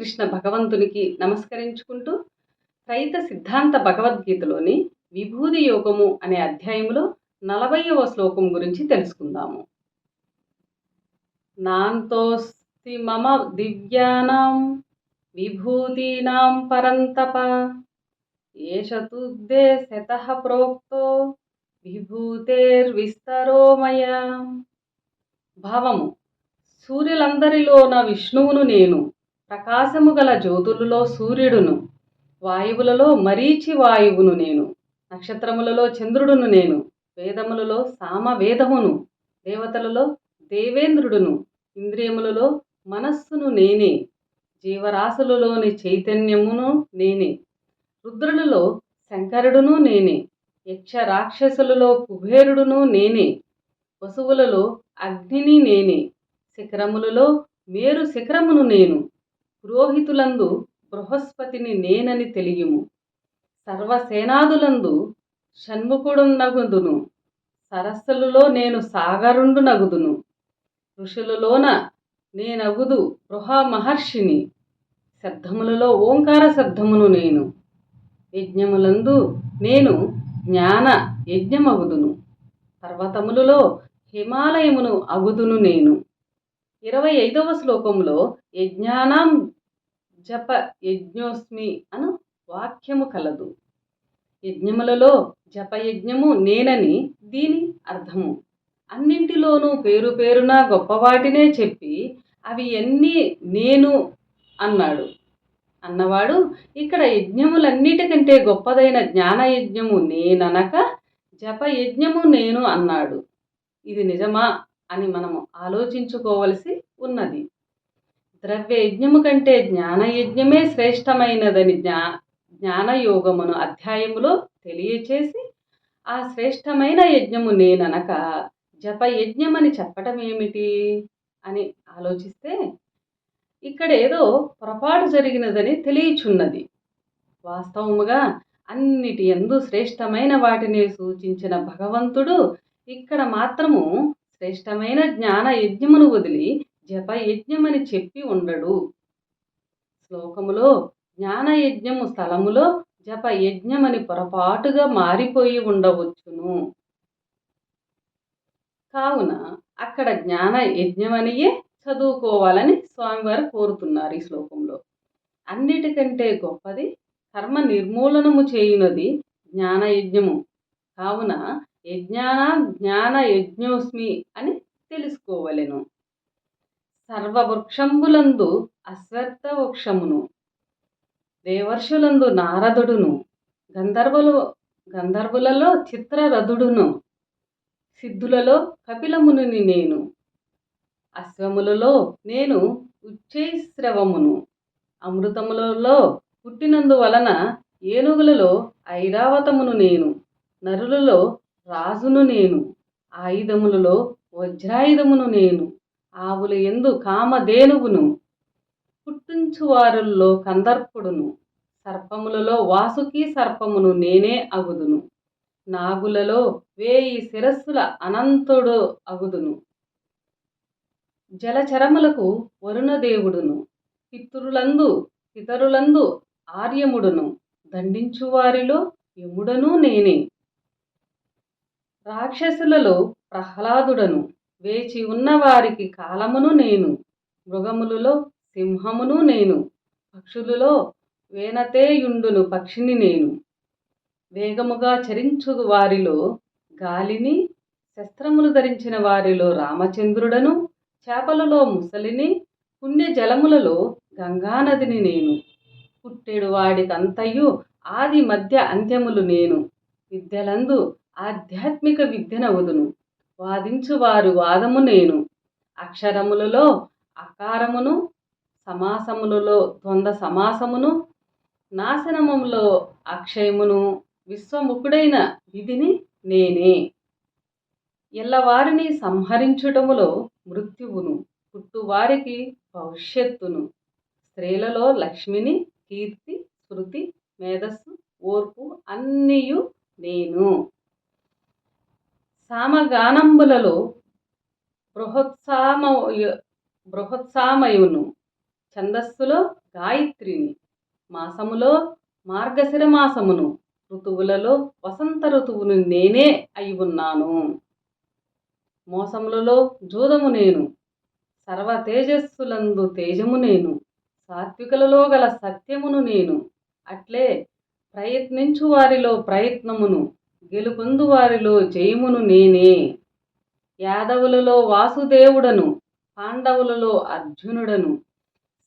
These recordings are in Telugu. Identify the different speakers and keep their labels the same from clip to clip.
Speaker 1: శ్రీకృష్ణ భగవంతునికి నమస్కరించుకుంటూ త్రైత సిద్ధాంత భగవద్గీతలోని విభూది యోగము అనే అధ్యాయంలో 40వ శ్లోకం గురించి తెలుసుకుందాము. నాంతోస్తి మమ దివ్యానాం విభూతీనాం పరంతప ఏష తుద్దే శతః ప్రోక్తో విభూతేర్విస్తరో మయా. భావము: సూర్యులందరిలోన విష్ణువును నేను, ప్రకాశము గల జ్యోతులలో సూర్యుడును, వాయువులలో మరీచి వాయువును నేను, నక్షత్రములలో చంద్రుడును నేను, వేదములలో సామవేదమును, దేవతలలో దేవేంద్రుడును, ఇంద్రియములలో మనస్సును నేనే, జీవరాశులలోని చైతన్యమును నేనే, రుద్రులలో శంకరుడును నేనే, యక్ష రాక్షసులలో కుబేరుడును నేనే, వసువులలో అగ్నిని నేనే, శిఖరములలో మేరు శిఖరమును నేను, పురోహితులందు బృహస్పతిని నేనని తెలియుము, సర్వసేనాదులందు షణ్ముఖుడునగుదును, సరస్సులలో నేను సాగరుండు నగుదును, ఋషులలోన నేనగుదు బృహ మహర్షిని, శబ్దములలో ఓంకార శబ్దమును నేను, యజ్ఞములందు నేను జ్ఞాన యజ్ఞమగుదును, పర్వతములలో హిమాలయమును అగుదును నేను. 25వ శ్లోకంలో యజ్ఞానాం జప యజ్ఞోస్మి అను వాక్యము కలదు. యజ్ఞములలో జపయజ్ఞము నేనని దీని అర్థము. అన్నింటిలోనూ పేరు పేరున గొప్పవాటినే చెప్పి అవి అన్నీ నేను అన్నవాడు ఇక్కడ యజ్ఞములన్నిటికంటే గొప్పదైన జ్ఞానయజ్ఞము నేననక జపయజ్ఞము నేను అన్నాడు. ఇది నిజమా అని మనము ఆలోచించుకోవలసి ఉన్నది. ద్రవ్య యజ్ఞము కంటే జ్ఞానయజ్ఞమే శ్రేష్టమైనదని జ్ఞానయోగమును అధ్యాయములో తెలియచేసి ఆ శ్రేష్టమైన యజ్ఞము నేననక జపయజ్ఞమని చెప్పటం ఏమిటి అని ఆలోచిస్తే ఇక్కడ ఏదో పొరపాటు జరిగినదని తెలియచున్నది. వాస్తవముగా అన్నిటి యందు శ్రేష్టమైన వాటిని సూచించిన భగవంతుడు ఇక్కడ మాత్రము శ్రేష్టమైన జ్ఞాన యజ్ఞమును వదిలి జపయజ్ఞమని చెప్పి ఉండడు. శ్లోకములో జ్ఞానయజ్ఞము స్థలములో జపయజ్ఞమని పొరపాటుగా మారిపోయి ఉండవచ్చును. కావున అక్కడ జ్ఞాన యజ్ఞమనియే చదువుకోవాలని స్వామివారు కోరుతున్నారు ఈ శ్లోకంలో. అన్నిటికంటే గొప్పది కర్మ నిర్మూలనము చేయునది జ్ఞానయజ్ఞము. కావున జ్ఞాన యజ్ఞోస్మి అని తెలుసుకోవలెను. సర్వవృక్షంబులందు అశ్వత్థ వృక్షమును, దేవర్షులందు నారదుడును, గంధర్వులలో చిత్రరథుడును, సిద్ధులలో కపిలముని నేను, అశ్వములలో నేను ఉచ్చైశ్రవమును, అమృతములలో పుట్టినందువలన ఏనుగులలో ఐరావతమును నేను, నరులలో రాజును నేను, ఆయుధములలో వజ్రాయుధమును నేను, ఆవుల యందు కామధేనువును, పుట్టించువారుల్లో కందర్పుడును, సర్పములలో వాసుకి సర్పమును నేనే అగుదును, నాగులలో 1000 శిరస్సుల అనంతుడు అగుదును, జలచరములకు వరుణదేవుడును, పితరులందు ఆర్యముడును, దండించువారిలో యముడను నేనే, రాక్షసులలో ప్రహ్లాదుడను, వేచి ఉన్నవారికి కాలమును నేను, మృగములలో సింహమును నేను, పక్షులలో వేనతేయుండును పక్షిని నేను, వేగముగా చరించు వారిలో గాలిని, శస్త్రములు ధరించిన వారిలో రామచంద్రుడను, చేపలలో ముసలిని, పుణ్యజలములలో గంగానదిని నేను, పుట్టెడు వాడికంతయు ఆది మధ్య అంత్యములు నేను, విద్యలందు ఆధ్యాత్మిక విద్యనవదును, వాదించువారు వాదము నేను, అక్షరములలో అకారమును, సమాసములలో ద్వంద్వ సమాసమును, నాశనములో అక్షయమును, విశ్వముఖుడైన విధిని నేనే, ఎల్లవారిని సంహరించుటములో మృత్యువును, పుట్టువారికి భవిష్యత్తును, స్త్రీలలో లక్ష్మిని, కీర్తి, స్మృతి, మేధస్సు, ఓర్పు అన్నియు నేను, సామగానంబులలో బృహత్సామయును, ఛందస్సులో గాయత్రిని. మాసములో మార్గశిర మాసమును, ఋతువులలో వసంత ఋతువును నేనే అయి ఉన్నాను. మోసములలో జూదము నేను, సర్వ తేజస్సులందు తేజము నేను, సాత్వికులలో గల సత్యమును నేను. అట్లే ప్రయత్నించు వారిలో ప్రయత్నమును, గెలుపొందు వారిలో జయమును నేనే. యాదవులలో వాసుదేవుడను, పాండవులలో అర్జునుడను,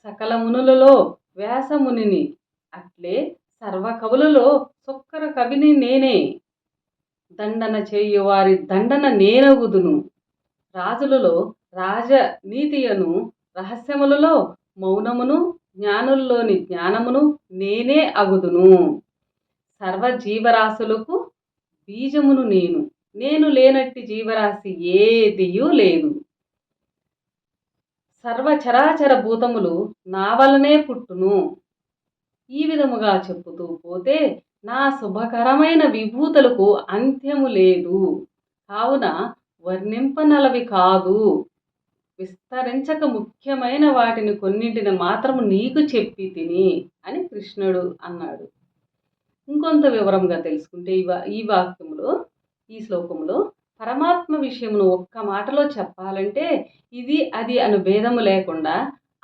Speaker 1: సకల మునులలో వ్యాసమునిని. అట్లే సర్వకవులలో సొక్కర కవిని నేనే. దండన చేయువారి దండన నేనగుదును. రాజులలో రాజనీతియను, రహస్యములలో మౌనమును, జ్ఞానుల్లోని జ్ఞానమును నేనే అగుదును. సర్వజీవరాశులకు బీజమును నేను. నేను లేనట్టి జీవరాశి ఏదియూ లేదు. సర్వచరాచర భూతములు నా వలనే పుట్టును. ఈ విధముగా చెప్పుతూ పోతే నా శుభకరమైన విభూతులకు అంత్యము లేదు. కావున వర్ణింపనలవి కాదు. విస్తరించక ముఖ్యమైన వాటిని కొన్నింటిని మాత్రము నీకు చెప్పి తిని అని కృష్ణుడు అన్నాడు. ఇంకొంత వివరంగా తెలుసుకుంటే ఈ శ్లోకములో పరమాత్మ విషయమును ఒక్క మాటలో చెప్పాలంటే ఇది అది అను భేదము లేకుండా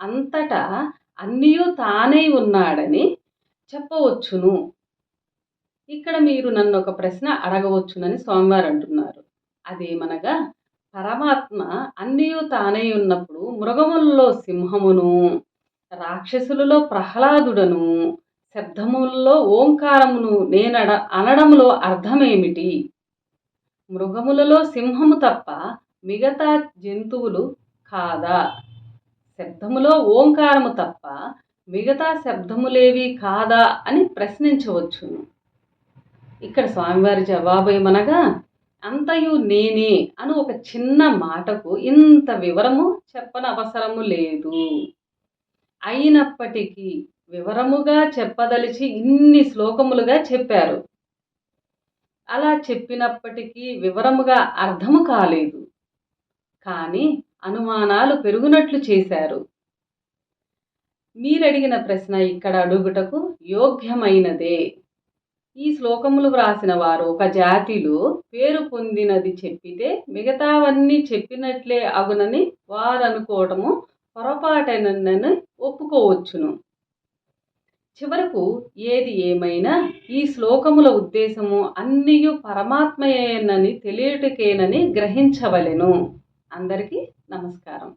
Speaker 1: అంతటా అన్నీయూ తానై ఉన్నాడని చెప్పవచ్చును. ఇక్కడ మీరు నన్ను ఒక ప్రశ్న అడగవచ్చునని స్వామివారు అంటున్నారు. అదేమనగా, పరమాత్మ అన్నీయూ తానై ఉన్నప్పుడు మృగములలో సింహమును, రాక్షసులలో ప్రహ్లాదుడను, శబ్దములలో ఓంకారమును అనడంలో అర్థమేమిటి? మృగములలో సింహము తప్ప మిగతా జంతువులు కాదా? శబ్దములో ఓంకారము తప్ప మిగతా శబ్దములేవి కాదా అని ప్రశ్నించవచ్చును. ఇక్కడ స్వామివారి జవాబు ఏమనగా, అంతయు నేనే అను ఒక చిన్న మాటకు ఇంత వివరము చెప్పనవసరము లేదు. అయినప్పటికీ వివరముగా చెప్పదలిచి ఇన్ని శ్లోకములుగా చెప్పారు. అలా చెప్పినప్పటికీ వివరముగా అర్థము కాలేదు. కానీ అనుమానాలు పెరుగునట్లు చేశారు. మీరడిగిన ప్రశ్న ఇక్కడ అడుగుటకు యోగ్యమైనదే. ఈ శ్లోకములు వ్రాసిన వారు ఒక జాతిలో పేరు పొందినది చెప్పితే మిగతావన్నీ చెప్పినట్లే అగునని వారు అనుకోవటము పొరపాటైనని ఒప్పుకోవచ్చును. చివరకు ఏది ఏమైనా ఈ శ్లోకముల ఉద్దేశము అన్నియు పరమాత్మయేనని తెలియటకేనని గ్రహించవలెను. అందరికీ నమస్కారం.